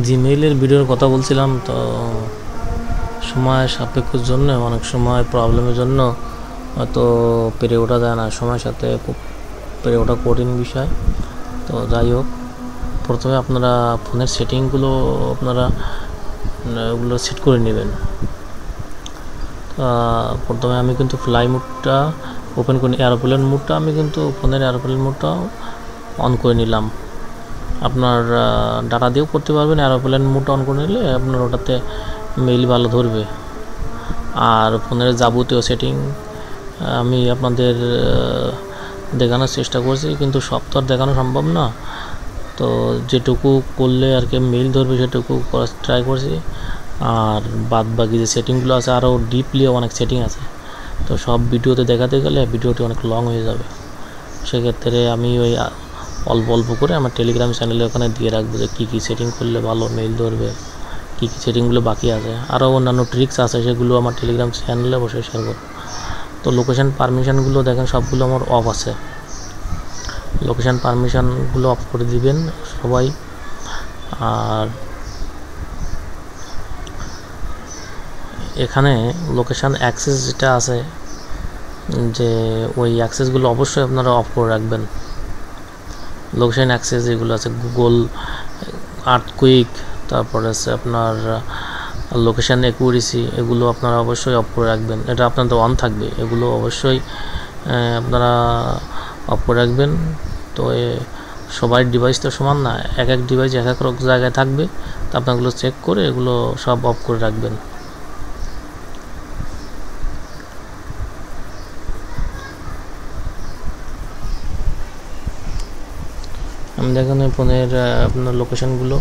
জিমেইলের ভিডিওর কথা বলছিলাম, তো সময় সাপেক্ষের জন্য অনেক সময় প্রবলেমের জন্য হয়তো পেরে ওঠা যায় না, সময়ের সাথে খুব পেরে ওঠা কঠিন বিষয়। তো যাই হোক, প্রথমে আপনারা ফোনের সেটিংগুলো ওগুলো সেট করে নেবেন। প্রথমে আমি কিন্তু ফ্লাই মোডটা ওপেন করে এয়ারপ্লেন মোডটা আমি কিন্তু ফোনের এয়ারপ্লেন মোডটা অন করে নিলাম। আপনার ডাটা দিয়েও করতে পারবেন, এয়ারপ্লেন মোড অন করে নিলে আপনার ওটাতে মেইল ভালো ধরবে। আর ফোনের যাবতীয় সেটিং আমি আপনাদের দেখানোর চেষ্টা করছি, কিন্তু সব তো আর দেখানো সম্ভব না। তো যেটুকু করলে আর কি মেইল ধরবে সেটুকু করার ট্রাই করছি। আর বাদ বাকি যে সেটিংগুলো আছে আরও ডিপলি অনেক সেটিং আছে, তো সব ভিডিওতে দেখাতে গেলে ভিডিওটি অনেক লং হয়ে যাবে। সেক্ষেত্রে আমি ওই অল্প অল্প করে আমার টেলিগ্রাম চ্যানেলে ওখানে দিয়ে রাখবো যে কী কী সেটিং করলে ভালো মেইল ধরবে, কী কী সেটিংগুলো বাকি আছে, আরও অন্যান্য ট্রিক্স আছে, সেগুলো আমার টেলিগ্রাম চ্যানেলে অবশ্যই শেয়ার করব। তো লোকেশান পারমিশনগুলো দেখেন সবগুলো আমার অফ আছে, লোকেশান পারমিশনগুলো অফ করে দিবেন সবাই। আর এখানে লোকেশান অ্যাক্সেস যেটা আছে, যে ওই অ্যাক্সেসগুলো অবশ্যই আপনারা অফ করে রাখবেন। লোকেশান অ্যাক্সেস যেগুলো আছে, গুগল আর্থকুইক, তারপরে আছে আপনার লোকেশান অ্যাকুরেসি, এগুলো আপনারা অবশ্যই অফ করে রাখবেন। এটা আপনাদের অন থাকবে, এগুলো অবশ্যই আপনারা অফ করে রাখবেন। তো সবাই ডিভাইস তো সমান না, এক এক ডিভাইস এক এক জায়গায় থাকবে, তো আপনাগুলো চেক করে এগুলো সব অফ করে রাখবেন। আমি দেখেন ফোনের আপনার লোকেশানগুলো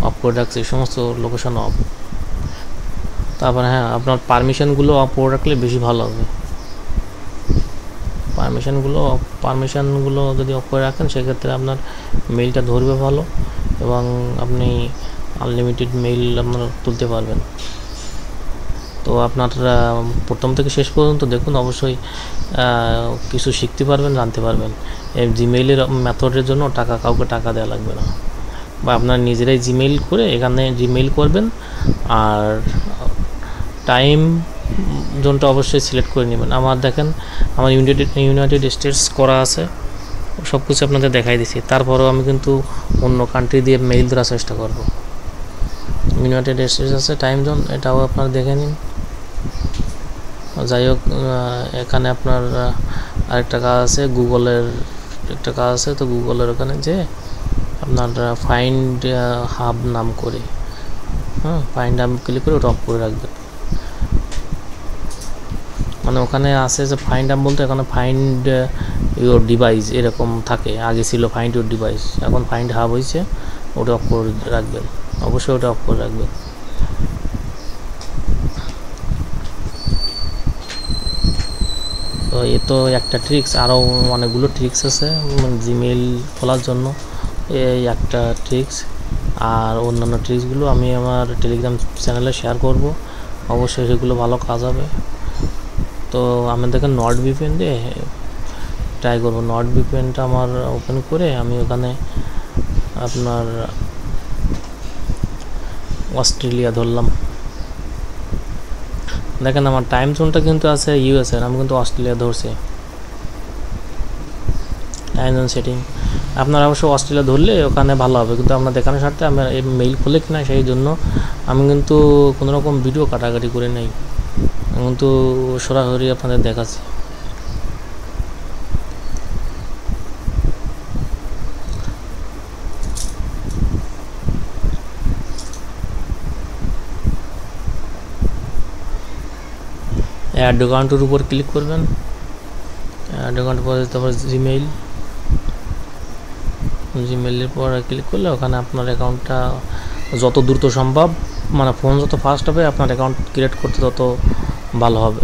অফ করে রাখছি, সমস্ত লোকেশান অফ। তারপরে হ্যাঁ, আপনার পারমিশনগুলো অফ করে রাখলে বেশি ভালো হবে। পারমিশনগুলো যদি অফ করে রাখেন সেক্ষেত্রে আপনার মেইলটা ধরবে ভালো, এবং আপনি আনলিমিটেড মেইল আপনারা তুলতে পারবেন। তো আপনার প্রথম থেকে শেষ পর্যন্ত দেখুন, অবশ্যই কিছু শিখতে পারবেন, জানতে পারবেন। এই জিমেইলের মেথডের জন্য কাউকে টাকা দেওয়া লাগবে না, বা আপনার নিজেরাই জিমেইল করে এখানে জিমেইল করবেন। আর টাইম জোনটা অবশ্যই সিলেক্ট করে নেবেন। আমার দেখেন, আমার ইউনাইটেড স্টেটস করা আছে, সব কিছু আপনাদের দেখাই দিছি। তারপরেও আমি কিন্তু অন্য কান্ট্রি দিয়ে মেইল ধরার চেষ্টা করব। ইউনাইটেড স্টেটস আছে টাইম জোন, এটাও আপনারা দেখে নিন। যাই হোক, এখানে আপনার আরেকটা কাজ আছে, গুগলের একটা কাজ আছে। তো গুগলের ওখানে যে আপনার ফাইন্ড হাব নাম করে, ফাইন্ড হাব ক্লিক করে ওটা অফ করে রাখবেন। মানে ওখানে আছে যে ফাইন্ড হাব বলতে, এখানে ফাইন্ড ইউর ডিভাইস এরকম থাকে, আগে ছিল ফাইন্ড ইউর ডিভাইস, এখন ফাইন্ড হাব হয়েছে, ওটা অফ করে রাখবেন, অবশ্যই ওটা অফ করে রাখবেন। তো এ তো একটা ট্রিক্স, আরও অনেকগুলো ট্রিক্স আছে জিমেইল খোলার জন্য, এই একটা ট্রিক্স। আর অন্যান্য ট্রিক্সগুলো আমি আমার টেলিগ্রাম চ্যানেলে শেয়ার করব, অবশ্যই সেগুলো ভালো কাজ হবে। তো আমি দেখেন নট ভিপিএন দিয়ে ট্রাই করবো। নট ভিপিএনটা আমার ওপেন করে আমি ওখানে আপনার অস্ট্রেলিয়া ধরলাম। দেখেন আমার টাইম জোনটা কিন্তু আছে ইউএসএর, আমি কিন্তু অস্ট্রেলিয়া ধরছি টাইম জোন সেটিং। আপনারা অবশ্য অস্ট্রেলিয়া ধরলে ওখানে ভালো হবে, কিন্তু আপনার দেখানোর সাথে আমি মেইল খুলে কিনা সেই জন্য আমি কিন্তু কোনো রকম ভিডিও কাটাকাটি করে নেই, কিন্তু সরাসরি আপনাদের দেখাচ্ছি। অ্যাড অ্যাকাউন্টের উপর ক্লিক করবেন, অ্যাড অ্যাকাউন্ট পরে তারপর জিমেইলের পর ক্লিক করলে ওখানে আপনার অ্যাকাউন্টটা যত দ্রুত সম্ভব, মানে ফোন যত ফাস্ট হবে আপনার অ্যাকাউন্ট ক্রিয়েট করতে তত ভালো হবে।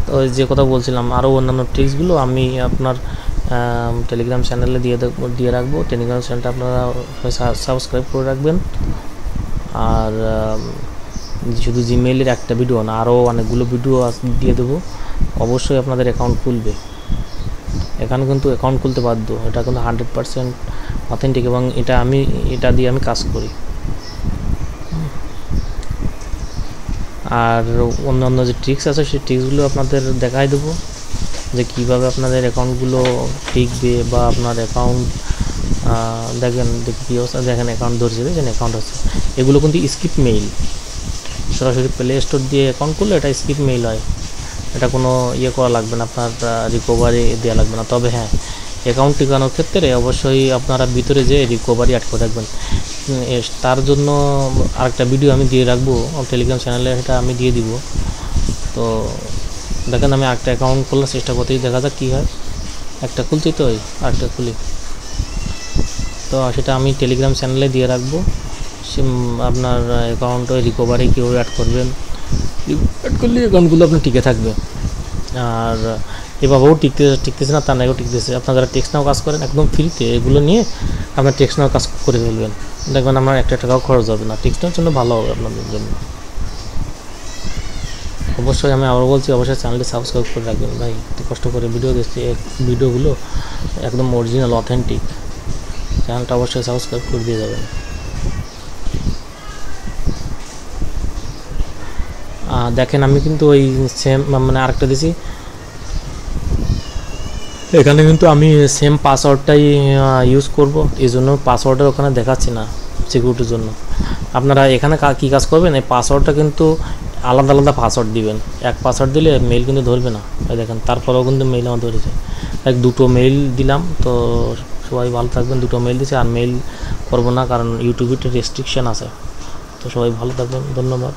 তো যে কথা বলছিলাম, আরও অন্যান্য ট্রিক্সগুলো আমি আপনার টেলিগ্রাম চ্যানেলে দিয়ে রাখবো। টেলিগ্রাম চ্যানেলটা আপনারা সাবস্ক্রাইব করে রাখবেন। আর শুধু জিমেইলের একটা ভিডিও না, আরও অনেকগুলো ভিডিও দিয়ে দেবো, অবশ্যই আপনাদের অ্যাকাউন্ট খুলবে। এখানে কিন্তু অ্যাকাউন্ট খুলতে বাধ্য। এটা কিন্তু 100% অথেন্টিক এবং এটা দিয়ে আমি কাজ করি। আর অন্যান্য যে ট্রিক্স আছে সেই ট্রিক্সগুলো আপনাদের দেখাই দেবো, যে কীভাবে আপনাদের অ্যাকাউন্টগুলো টিকবে বা আপনার অ্যাকাউন্ট দেখবেন কী অবস্থা। দেখেন অ্যাকাউন্ট ধরছে, দেখেন অ্যাকাউন্ট আছে। এগুলো কিন্তু স্কিপ মেইল, সরাসরি প্লে স্টোর দিয়ে অ্যাকাউন্ট করলে এটা স্কিপ মেইল হয়। এটা কোনো করা লাগবে না, আপনার রিকভারি দেওয়া লাগবে না। তবে হ্যাঁ, অ্যাকাউন্ট টিকানোর ক্ষেত্রে অবশ্যই আপনারা ভিতরে যে রিকভারি অ্যাড করে রাখবেন। তার জন্য আরেকটা ভিডিও আমি দিয়ে রাখবো টেলিগ্রাম চ্যানেলে, এটা আমি দিয়ে দিব। তো দেখেন আমি আরেকটা অ্যাকাউন্ট খোলার চেষ্টা করতেই, দেখা যাক কী হয়। একটা খুলছি তো আরেকটা খুলি, তো সেটা আমি টেলিগ্রাম চ্যানেলে দিয়ে রাখবো। আপনার অ্যাকাউন্টে রিকভারি কীভাবে অ্যাড করবেন, অ্যাড করলে অ্যাকাউন্টগুলো আপনার টিকে থাকবে। আর এভাবেও টিকতেছে না, তার নাও টিকতেছে। আপনারা যারা টেক্সট নাও কাজ করেন একদম ফ্রিতে, এগুলো নিয়ে আপনার টেক্সট নাও কাজ করে ফেলবেন, দেখবেন আমার একটা টাকাও খরচ হবে না। টেক্সট নাওর জন্য ভালো হবে আপনাদের জন্য। অবশ্যই আমি আবার বলছি, অবশ্যই চ্যানেলটি সাবস্ক্রাইব করে রাখবেন ভাই, একটু কষ্ট করে ভিডিও দেখছি, ভিডিওগুলো একদম অরিজিনাল অথেন্টিক। চ্যানেলটা অবশ্যই সাবস্ক্রাইব করে দিয়ে যাবেন। দেখেন আমি কিন্তু ওই সেম মানে আরেকটা দিছি, এখানে কিন্তু আমি সেম পাসওয়ার্ডটাই ইউজ করব, এই জন্য পাসওয়ার্ডের ওখানে দেখাচ্ছি না সিকিউরিটির জন্য। আপনারা এখানে কী কাজ করবেন, এই পাসওয়ার্ডটা কিন্তু আলাদা আলাদা পাসওয়ার্ড দিবেন। এক পাসওয়ার্ড দিলে মেইল কিন্তু ধরবে না, দেখেন তারপরেও কিন্তু মেইল আমার ধরেছে। দুটো মেইল দিলাম। তো সবাই ভালো থাকবেন। দুটো মেইল দিয়েছে, আর মেইল করবো না কারণ ইউটিউবের রেস্ট্রিকশান আছে। তো সবাই ভালো থাকবেন, ধন্যবাদ।